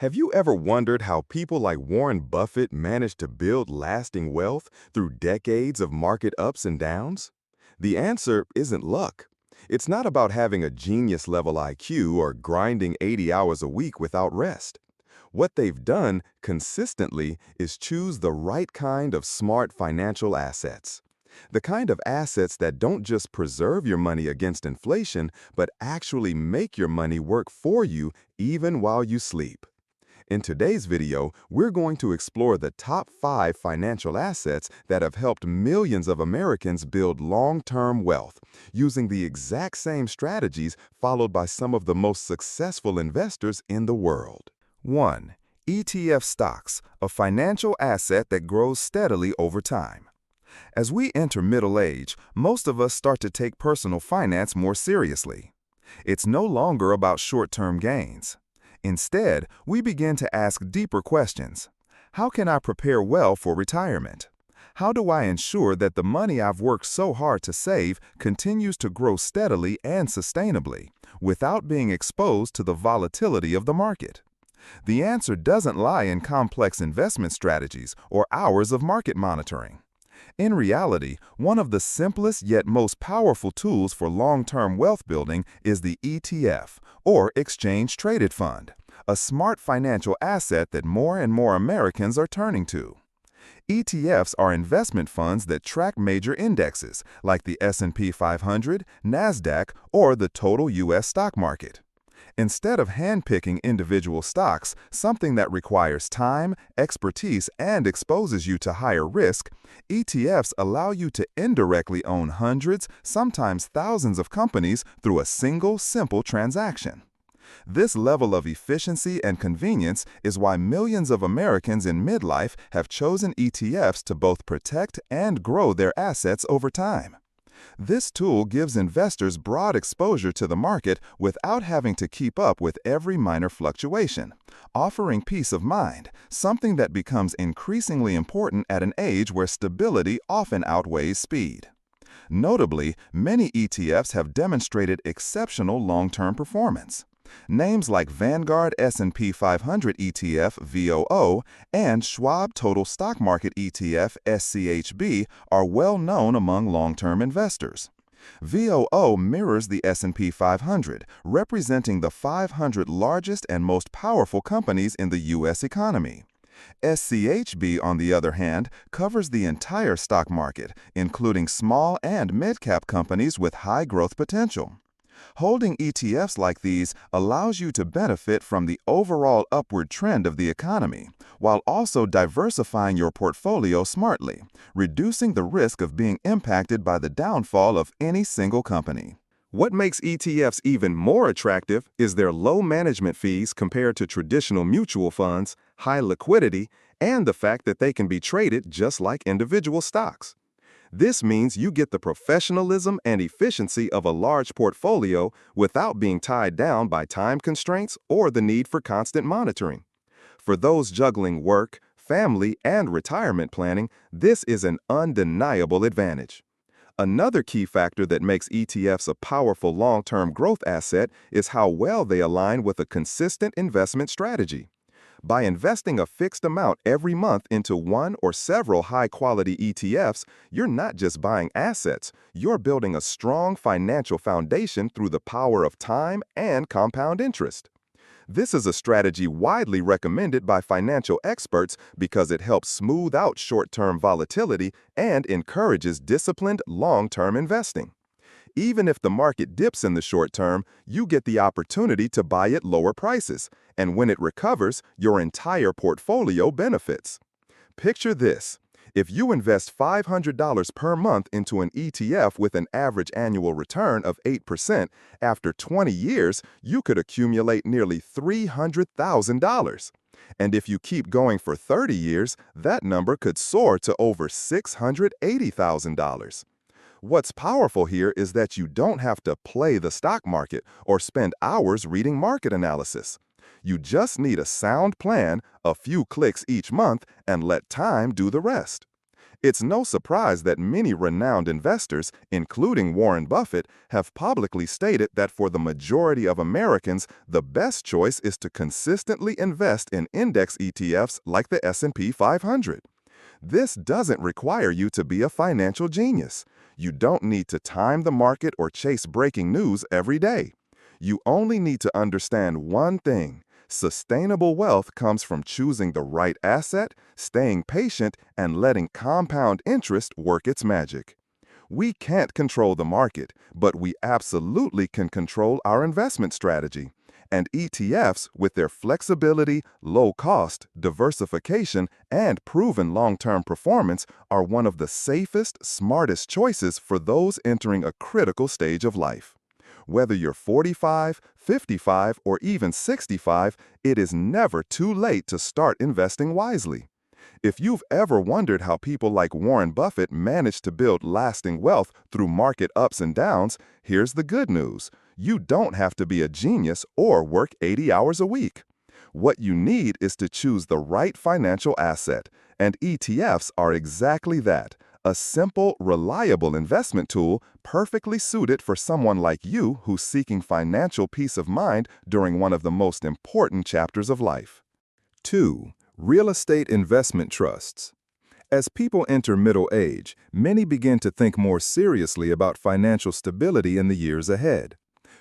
Have you ever wondered how people like Warren Buffett managed to build lasting wealth through decades of market ups and downs? The answer isn't luck. It's not about having a genius-level IQ or grinding 80 hours a week without rest. What they've done consistently is choose the right kind of smart financial assets. The kind of assets that don't just preserve your money against inflation, but actually make your money work for you even while you sleep. In today's video, we're going to explore the top 5 financial assets that have helped millions of Americans build long-term wealth, using the exact same strategies followed by some of the most successful investors in the world. 1. ETF stocks, a financial asset that grows steadily over time. As we enter middle age, most of us start to take personal finance more seriously. It's no longer about short-term gains. Instead, we begin to ask deeper questions. How can I prepare well for retirement? How do I ensure that the money I've worked so hard to save continues to grow steadily and sustainably, without being exposed to the volatility of the market? The answer doesn't lie in complex investment strategies or hours of market monitoring. In reality, one of the simplest yet most powerful tools for long-term wealth building is the ETF, or exchange-traded fund, a smart financial asset that more and more Americans are turning to. ETFs are investment funds that track major indexes, like the S&P 500, NASDAQ, or the total U.S. stock market. Instead of handpicking individual stocks, something that requires time, expertise, and exposes you to higher risk, ETFs allow you to indirectly own hundreds, sometimes thousands of companies through a single, simple transaction. This level of efficiency and convenience is why millions of Americans in midlife have chosen ETFs to both protect and grow their assets over time. This tool gives investors broad exposure to the market without having to keep up with every minor fluctuation, offering peace of mind, something that becomes increasingly important at an age where stability often outweighs speed. Notably, many ETFs have demonstrated exceptional long-term performance. Names like Vanguard S&P 500 ETF VOO and Schwab Total Stock Market ETF SCHB are well known among long-term investors. VOO mirrors the S&P 500, representing the 500 largest and most powerful companies in the U.S. economy. SCHB, on the other hand, covers the entire stock market, including small and mid-cap companies with high growth potential. Holding ETFs like these allows you to benefit from the overall upward trend of the economy, while also diversifying your portfolio smartly, reducing the risk of being impacted by the downfall of any single company. What makes ETFs even more attractive is their low management fees compared to traditional mutual funds, high liquidity, and the fact that they can be traded just like individual stocks. This means you get the professionalism and efficiency of a large portfolio without being tied down by time constraints or the need for constant monitoring. For those juggling work, family, and retirement planning, this is an undeniable advantage. Another key factor that makes ETFs a powerful long-term growth asset is how well they align with a consistent investment strategy. By investing a fixed amount every month into one or several high-quality ETFs, you're not just buying assets, you're building a strong financial foundation through the power of time and compound interest. This is a strategy widely recommended by financial experts because it helps smooth out short-term volatility and encourages disciplined long-term investing. Even if the market dips in the short term, you get the opportunity to buy at lower prices, and when it recovers, your entire portfolio benefits. Picture this. If you invest $500 per month into an ETF with an average annual return of 8%, after 20 years, you could accumulate nearly $300,000. And if you keep going for 30 years, that number could soar to over $680,000. What's powerful here is that you don't have to play the stock market or spend hours reading market analysis. You just need a sound plan, a few clicks each month, and let time do the rest. It's no surprise that many renowned investors, including Warren Buffett, have publicly stated that for the majority of Americans, the best choice is to consistently invest in index ETFs like the S&P 500. This doesn't require you to be a financial genius. You don't need to time the market or chase breaking news every day. You only need to understand one thing. Sustainable wealth comes from choosing the right asset, staying patient, and letting compound interest work its magic. We can't control the market, but we absolutely can control our investment strategy. And ETFs, with their flexibility, low cost, diversification, and proven long-term performance, are one of the safest, smartest choices for those entering a critical stage of life. Whether you're 45, 55, or even 65, it is never too late to start investing wisely. If you've ever wondered how people like Warren Buffett manage to build lasting wealth through market ups and downs, here's the good news. You don't have to be a genius or work 80 hours a week. What you need is to choose the right financial asset, and ETFs are exactly that. A simple, reliable investment tool perfectly suited for someone like you who's seeking financial peace of mind during one of the most important chapters of life. 2. Real estate investment trusts. As people enter middle age, many begin to think more seriously about financial stability in the years ahead.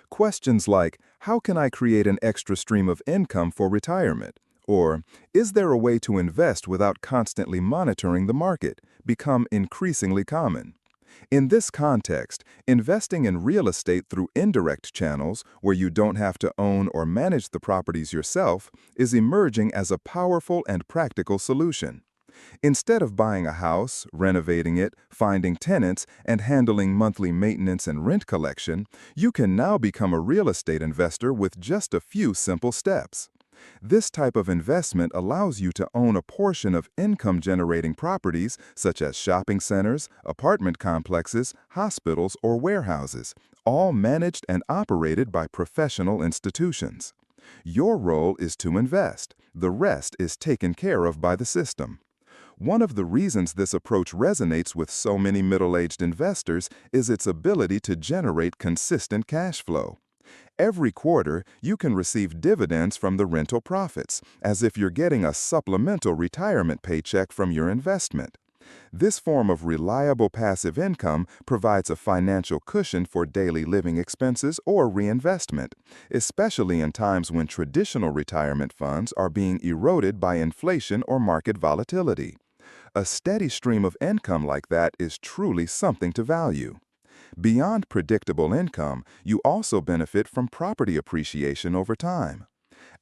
Questions like, how can I create an extra stream of income for retirement? Or, is there a way to invest without constantly monitoring the market, become increasingly common? In this context, investing in real estate through indirect channels, where you don't have to own or manage the properties yourself, is emerging as a powerful and practical solution. Instead of buying a house, renovating it, finding tenants, and handling monthly maintenance and rent collection, you can now become a real estate investor with just a few simple steps. This type of investment allows you to own a portion of income-generating properties such as shopping centers, apartment complexes, hospitals, or warehouses, all managed and operated by professional institutions. Your role is to invest. The rest is taken care of by the system. One of the reasons this approach resonates with so many middle-aged investors is its ability to generate consistent cash flow. Every quarter, you can receive dividends from the rental profits, as if you're getting a supplemental retirement paycheck from your investment. This form of reliable passive income provides a financial cushion for daily living expenses or reinvestment, especially in times when traditional retirement funds are being eroded by inflation or market volatility. A steady stream of income like that is truly something to value. Beyond predictable income, you also benefit from property appreciation over time.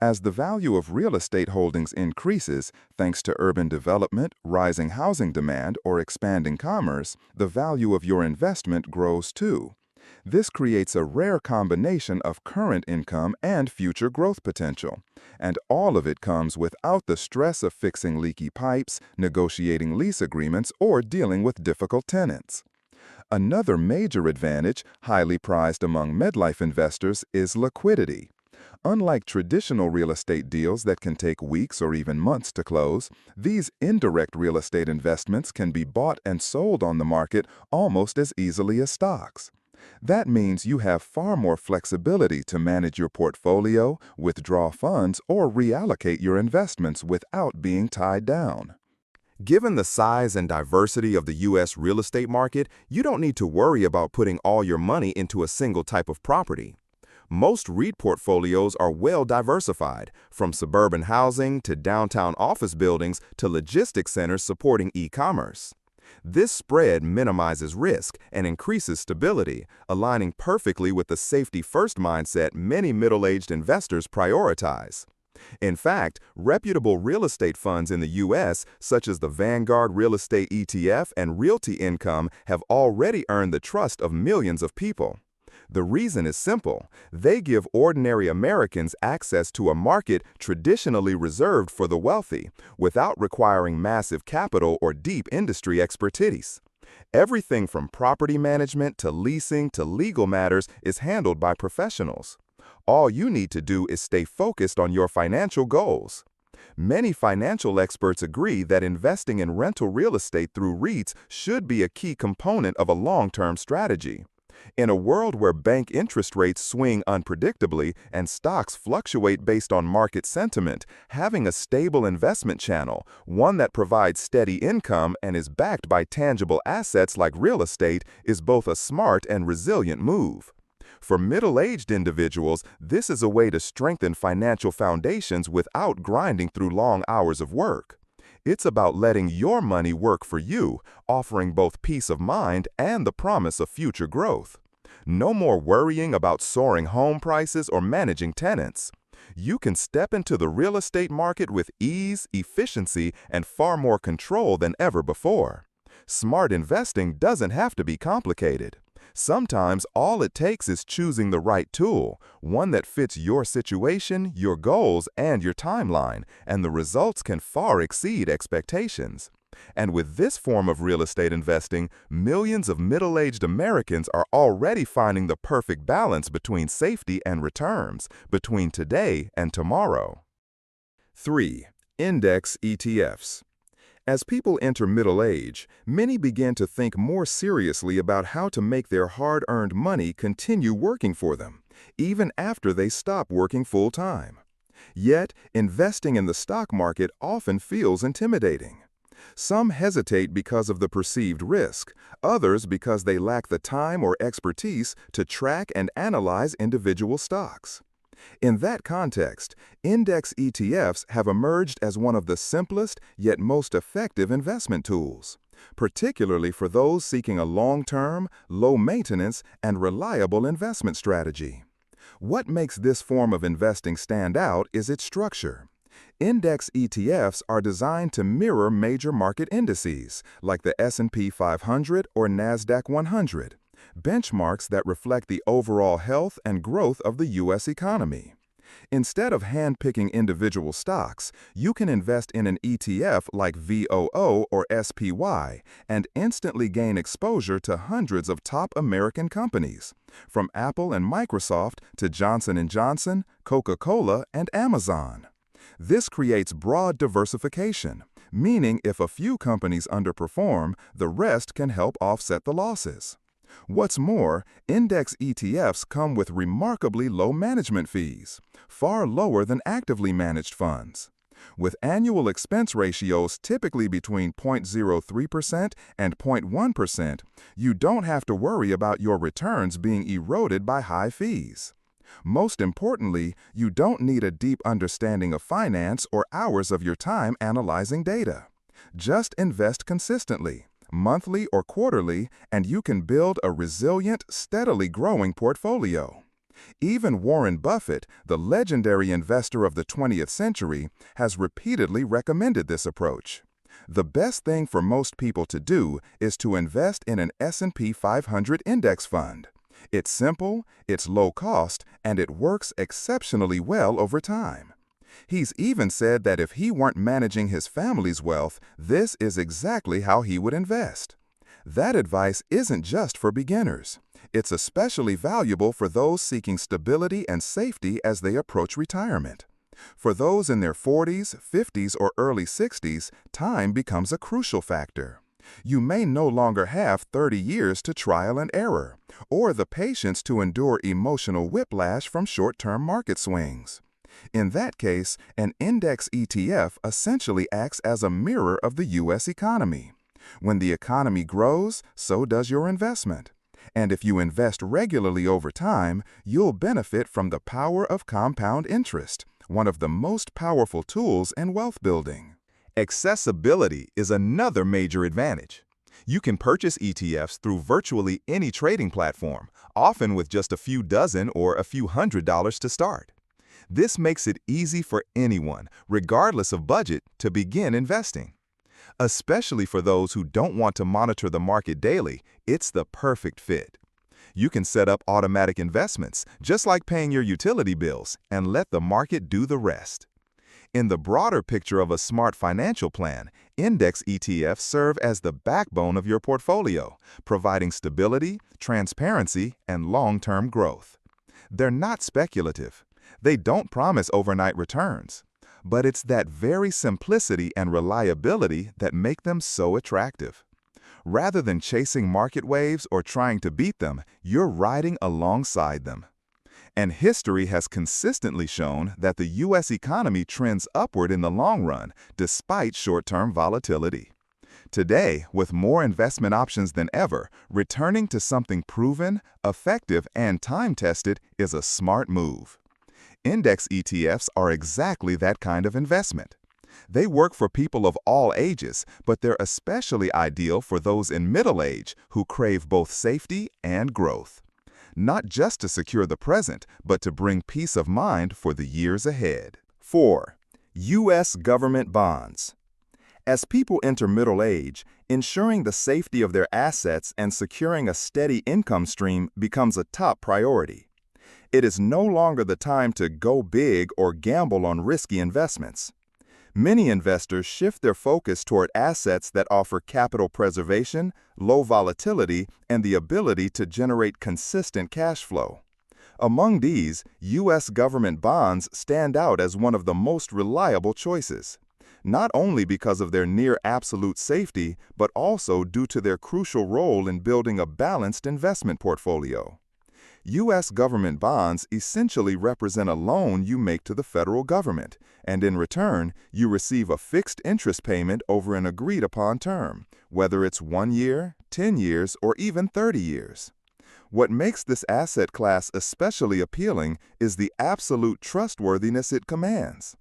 As the value of real estate holdings increases, thanks to urban development, rising housing demand, or expanding commerce, the value of your investment grows too. This creates a rare combination of current income and future growth potential. And all of it comes without the stress of fixing leaky pipes, negotiating lease agreements, or dealing with difficult tenants. Another major advantage, highly prized among midlife investors, is liquidity. Unlike traditional real estate deals that can take weeks or even months to close, these indirect real estate investments can be bought and sold on the market almost as easily as stocks. That means you have far more flexibility to manage your portfolio, withdraw funds, or reallocate your investments without being tied down. Given the size and diversity of the U.S. real estate market, you don't need to worry about putting all your money into a single type of property. Most REIT portfolios are well diversified, from suburban housing to downtown office buildings to logistics centers supporting e-commerce. This spread minimizes risk and increases stability, aligning perfectly with the safety-first mindset many middle-aged investors prioritize. In fact, reputable real estate funds in the U.S., such as the Vanguard Real Estate ETF and Realty Income, have already earned the trust of millions of people. The reason is simple. They give ordinary Americans access to a market traditionally reserved for the wealthy, without requiring massive capital or deep industry expertise. Everything from property management to leasing to legal matters is handled by professionals. All you need to do is stay focused on your financial goals. Many financial experts agree that investing in rental real estate through REITs should be a key component of a long-term strategy. In a world where bank interest rates swing unpredictably and stocks fluctuate based on market sentiment, having a stable investment channel, one that provides steady income and is backed by tangible assets like real estate, is both a smart and resilient move. For middle-aged individuals, this is a way to strengthen financial foundations without grinding through long hours of work. It's about letting your money work for you, offering both peace of mind and the promise of future growth. No more worrying about soaring home prices or managing tenants. You can step into the real estate market with ease, efficiency, and far more control than ever before. Smart investing doesn't have to be complicated. Sometimes all it takes is choosing the right tool, one that fits your situation, your goals, and your timeline, and the results can far exceed expectations. And with this form of real estate investing, millions of middle-aged Americans are already finding the perfect balance between safety and returns, between today and tomorrow. 3. Index ETFs. As people enter middle age, many begin to think more seriously about how to make their hard-earned money continue working for them, even after they stop working full-time. Yet, investing in the stock market often feels intimidating. Some hesitate because of the perceived risk, others because they lack the time or expertise to track and analyze individual stocks. In that context, index ETFs have emerged as one of the simplest yet most effective investment tools, particularly for those seeking a long-term, low-maintenance, and reliable investment strategy. What makes this form of investing stand out is its structure. Index ETFs are designed to mirror major market indices, like the S&P 500 or NASDAQ 100, benchmarks that reflect the overall health and growth of the U.S. economy. Instead of hand-picking individual stocks, you can invest in an ETF like VOO or SPY and instantly gain exposure to hundreds of top American companies, from Apple and Microsoft to Johnson & Johnson, Coca-Cola, and Amazon. This creates broad diversification, meaning if a few companies underperform, the rest can help offset the losses. What's more, index ETFs come with remarkably low management fees, far lower than actively managed funds. With annual expense ratios typically between 0.03% and 0.1%, you don't have to worry about your returns being eroded by high fees. Most importantly, you don't need a deep understanding of finance or hours of your time analyzing data. Just invest consistently, monthly or quarterly, and you can build a resilient, steadily growing portfolio. Even Warren Buffett, the legendary investor of the 20th century, has repeatedly recommended this approach. The best thing for most people to do is to invest in an S&P 500 index fund. It's simple, it's low cost, and it works exceptionally well over time. He's even said that if he weren't managing his family's wealth, this is exactly how he would invest. That advice isn't just for beginners. It's especially valuable for those seeking stability and safety as they approach retirement. For those in their 40s, 50s, or early 60s, time becomes a crucial factor. You may no longer have 30 years to trial and error, or the patience to endure emotional whiplash from short-term market swings. In that case, an index ETF essentially acts as a mirror of the U.S. economy. When the economy grows, so does your investment. And if you invest regularly over time, you'll benefit from the power of compound interest, one of the most powerful tools in wealth building. Accessibility is another major advantage. You can purchase ETFs through virtually any trading platform, often with just a few dozen or a few $100s to start. This makes it easy for anyone, regardless of budget, to begin investing. Especially for those who don't want to monitor the market daily, it's the perfect fit. You can set up automatic investments, just like paying your utility bills, and let the market do the rest. In the broader picture of a smart financial plan, index ETFs serve as the backbone of your portfolio, providing stability, transparency, and long-term growth. They're not speculative. They don't promise overnight returns. But it's that very simplicity and reliability that make them so attractive. Rather than chasing market waves or trying to beat them, you're riding alongside them. And history has consistently shown that the U.S. economy trends upward in the long run, despite short-term volatility. Today, with more investment options than ever, returning to something proven, effective, and time-tested is a smart move. Index ETFs are exactly that kind of investment. They work for people of all ages, but they're especially ideal for those in middle age who crave both safety and growth. Not just to secure the present, but to bring peace of mind for the years ahead. 4. U.S. government bonds. As people enter middle age, ensuring the safety of their assets and securing a steady income stream becomes a top priority. It is no longer the time to go big or gamble on risky investments. Many investors shift their focus toward assets that offer capital preservation, low volatility, and the ability to generate consistent cash flow. Among these, U.S. government bonds stand out as one of the most reliable choices, not only because of their near-absolute safety, but also due to their crucial role in building a balanced investment portfolio. U.S. government bonds essentially represent a loan you make to the federal government, and in return, you receive a fixed interest payment over an agreed-upon term, whether it's 1 year, 10 years, or even 30 years. What makes this asset class especially appealing is the absolute trustworthiness it commands.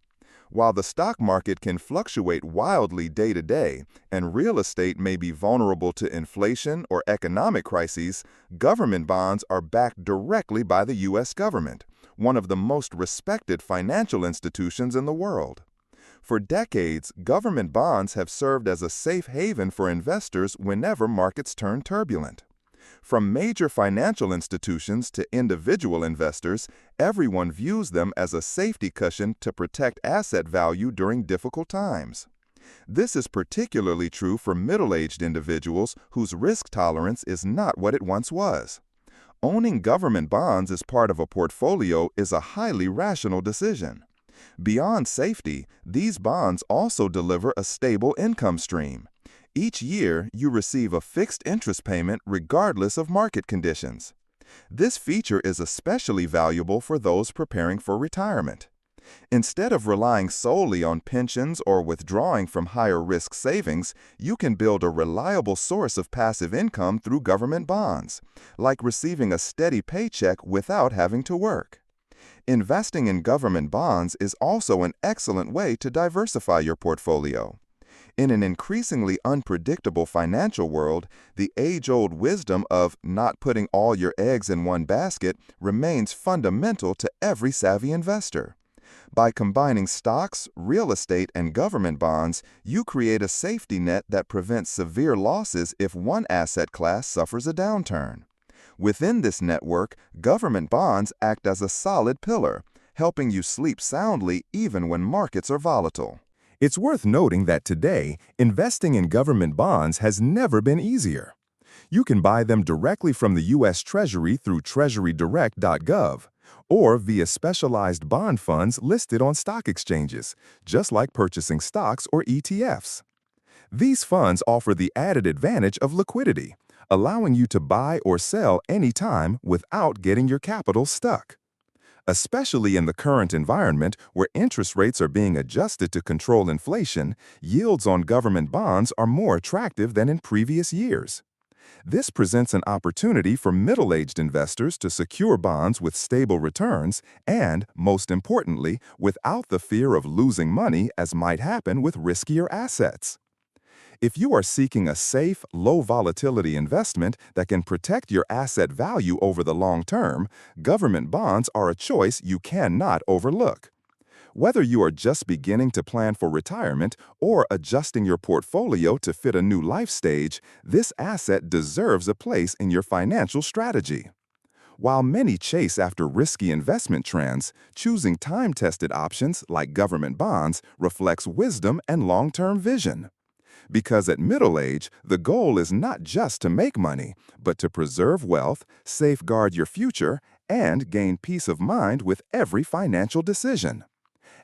While the stock market can fluctuate wildly day to day, and real estate may be vulnerable to inflation or economic crises, government bonds are backed directly by the U.S. government, one of the most respected financial institutions in the world. For decades, government bonds have served as a safe haven for investors whenever markets turn turbulent. From major financial institutions to individual investors, everyone views them as a safety cushion to protect asset value during difficult times. This is particularly true for middle-aged individuals whose risk tolerance is not what it once was. Owning government bonds as part of a portfolio is a highly rational decision. Beyond safety, these bonds also deliver a stable income stream. Each year, you receive a fixed interest payment regardless of market conditions. This feature is especially valuable for those preparing for retirement. Instead of relying solely on pensions or withdrawing from higher-risk savings, you can build a reliable source of passive income through government bonds, like receiving a steady paycheck without having to work. Investing in government bonds is also an excellent way to diversify your portfolio. In an increasingly unpredictable financial world, the age-old wisdom of not putting all your eggs in one basket remains fundamental to every savvy investor. By combining stocks, real estate, and government bonds, you create a safety net that prevents severe losses if one asset class suffers a downturn. Within this network, government bonds act as a solid pillar, helping you sleep soundly even when markets are volatile. It's worth noting that today, investing in government bonds has never been easier. You can buy them directly from the U.S. Treasury through treasurydirect.gov or via specialized bond funds listed on stock exchanges, just like purchasing stocks or ETFs. These funds offer the added advantage of liquidity, allowing you to buy or sell anytime without getting your capital stuck. Especially in the current environment where interest rates are being adjusted to control inflation, yields on government bonds are more attractive than in previous years. This presents an opportunity for middle-aged investors to secure bonds with stable returns and, most importantly, without the fear of losing money as might happen with riskier assets. If you are seeking a safe, low-volatility investment that can protect your asset value over the long term, government bonds are a choice you cannot overlook. Whether you are just beginning to plan for retirement or adjusting your portfolio to fit a new life stage, this asset deserves a place in your financial strategy. While many chase after risky investment trends, choosing time-tested options like government bonds reflects wisdom and long-term vision. Because at middle age, the goal is not just to make money, but to preserve wealth, safeguard your future, and gain peace of mind with every financial decision.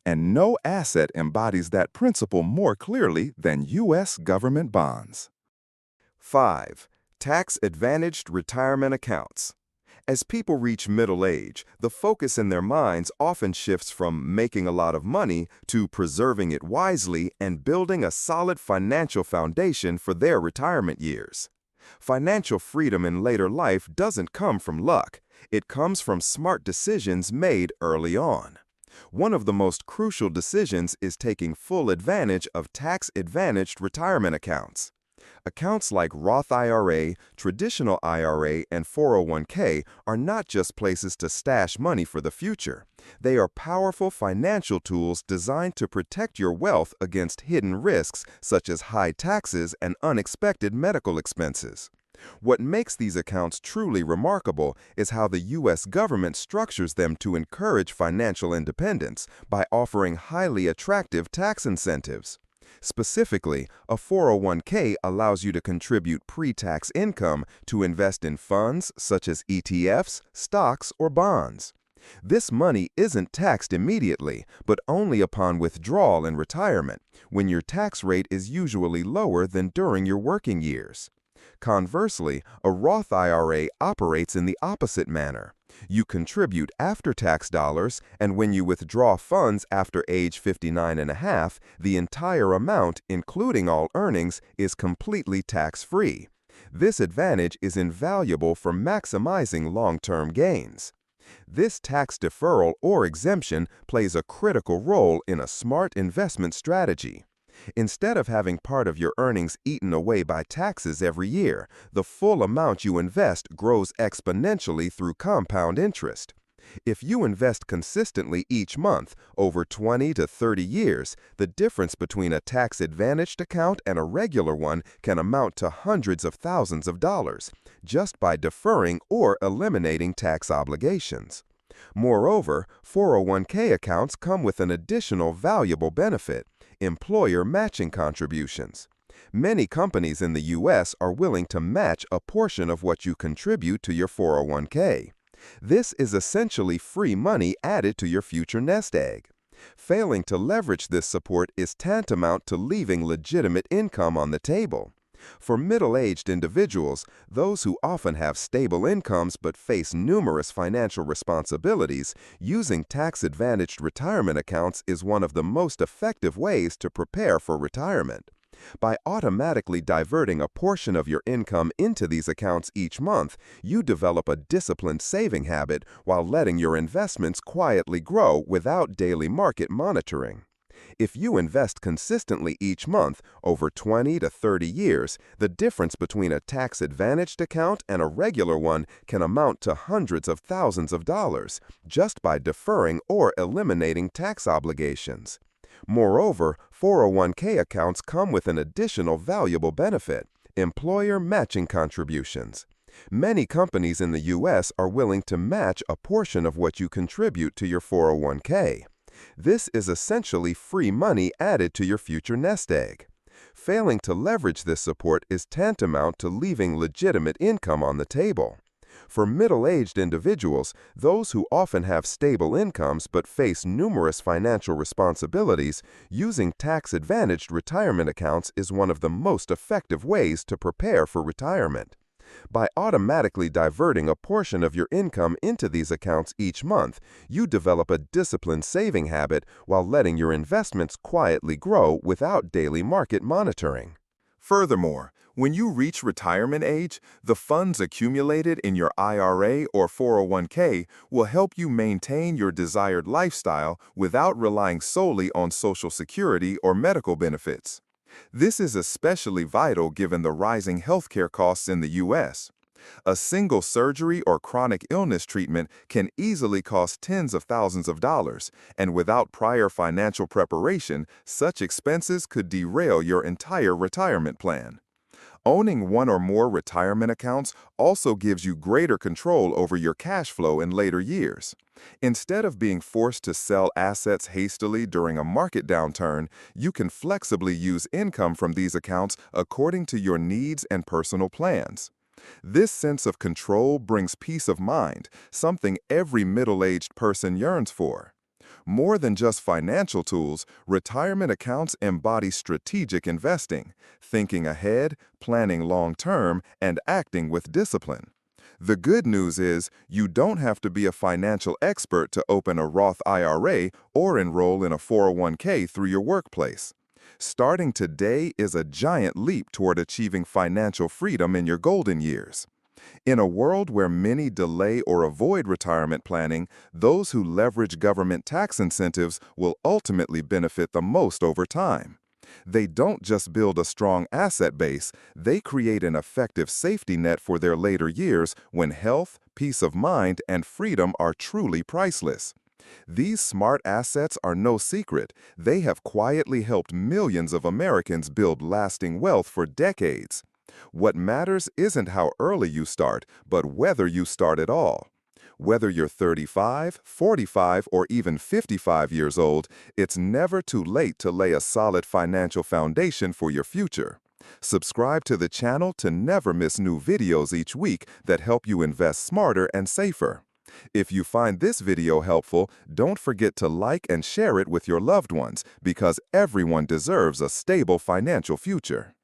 And no asset embodies that principle more clearly than U.S. government bonds. 5. Tax-advantaged retirement accounts. As people reach middle age, the focus in their minds often shifts from making a lot of money to preserving it wisely and building a solid financial foundation for their retirement years. Financial freedom in later life doesn't come from luck. It comes from smart decisions made early on. One of the most crucial decisions is taking full advantage of tax-advantaged retirement accounts. Accounts like Roth IRA, traditional IRA, and 401k are not just places to stash money for the future. They are powerful financial tools designed to protect your wealth against hidden risks such as high taxes and unexpected medical expenses. What makes these accounts truly remarkable is how the U.S. government structures them to encourage financial independence by offering highly attractive tax incentives. Specifically, a 401k allows you to contribute pre-tax income to invest in funds such as ETFs, stocks, or bonds. This money isn't taxed immediately, but only upon withdrawal in retirement, when your tax rate is usually lower than during your working years. Conversely, a Roth IRA operates in the opposite manner. You contribute after-tax dollars, and when you withdraw funds after age 59 and a half, the entire amount, including all earnings, is completely tax-free. This advantage is invaluable for maximizing long-term gains. This tax deferral or exemption plays a critical role in a smart investment strategy. Instead of having part of your earnings eaten away by taxes every year, the full amount you invest grows exponentially through compound interest. If you invest consistently each month, over 20 to 30 years, the difference between a tax-advantaged account and a regular one can amount to hundreds of thousands of dollars, just by deferring or eliminating tax obligations. Moreover, 401k accounts come with an additional valuable benefit: employer matching contributions. Many companies in the U.S. are willing to match a portion of what you contribute to your 401k. This is essentially free money added to your future nest egg. Failing to leverage this support is tantamount to leaving legitimate income on the table. For middle-aged individuals, those who often have stable incomes but face numerous financial responsibilities, using tax-advantaged retirement accounts is one of the most effective ways to prepare for retirement. By automatically diverting a portion of your income into these accounts each month, you develop a disciplined saving habit while letting your investments quietly grow without daily market monitoring. If you invest consistently each month, over 20 to 30 years, the difference between a tax-advantaged account and a regular one can amount to hundreds of thousands of dollars, just by deferring or eliminating tax obligations. Moreover, 401k accounts come with an additional valuable benefit: employer matching contributions. Many companies in the U.S. are willing to match a portion of what you contribute to your 401k. This is essentially free money added to your future nest egg. Failing to leverage this support is tantamount to leaving legitimate income on the table. For middle-aged individuals, those who often have stable incomes but face numerous financial responsibilities, using tax-advantaged retirement accounts is one of the most effective ways to prepare for retirement. By automatically diverting a portion of your income into these accounts each month, you develop a disciplined saving habit while letting your investments quietly grow without daily market monitoring. Furthermore, when you reach retirement age, the funds accumulated in your IRA or 401k will help you maintain your desired lifestyle without relying solely on Social Security or medical benefits. This is especially vital given the rising healthcare costs in the U.S. A single surgery or chronic illness treatment can easily cost tens of thousands of dollars, and without prior financial preparation, such expenses could derail your entire retirement plan. Owning one or more retirement accounts also gives you greater control over your cash flow in later years. Instead of being forced to sell assets hastily during a market downturn, you can flexibly use income from these accounts according to your needs and personal plans. This sense of control brings peace of mind, something every middle-aged person yearns for. More than just financial tools, retirement accounts embody strategic investing, thinking ahead, planning long-term, and acting with discipline. The good news is you don't have to be a financial expert to open a Roth IRA or enroll in a 401k through your workplace. Starting today is a giant leap toward achieving financial freedom in your golden years. In a world where many delay or avoid retirement planning, those who leverage government tax incentives will ultimately benefit the most over time. They don't just build a strong asset base, they create an effective safety net for their later years when health, peace of mind, and freedom are truly priceless. These smart assets are no secret. They have quietly helped millions of Americans build lasting wealth for decades. What matters isn't how early you start, but whether you start at all. Whether you're 35, 45, or even 55 years old, it's never too late to lay a solid financial foundation for your future. Subscribe to the channel to never miss new videos each week that help you invest smarter and safer. If you find this video helpful, don't forget to like and share it with your loved ones because everyone deserves a stable financial future.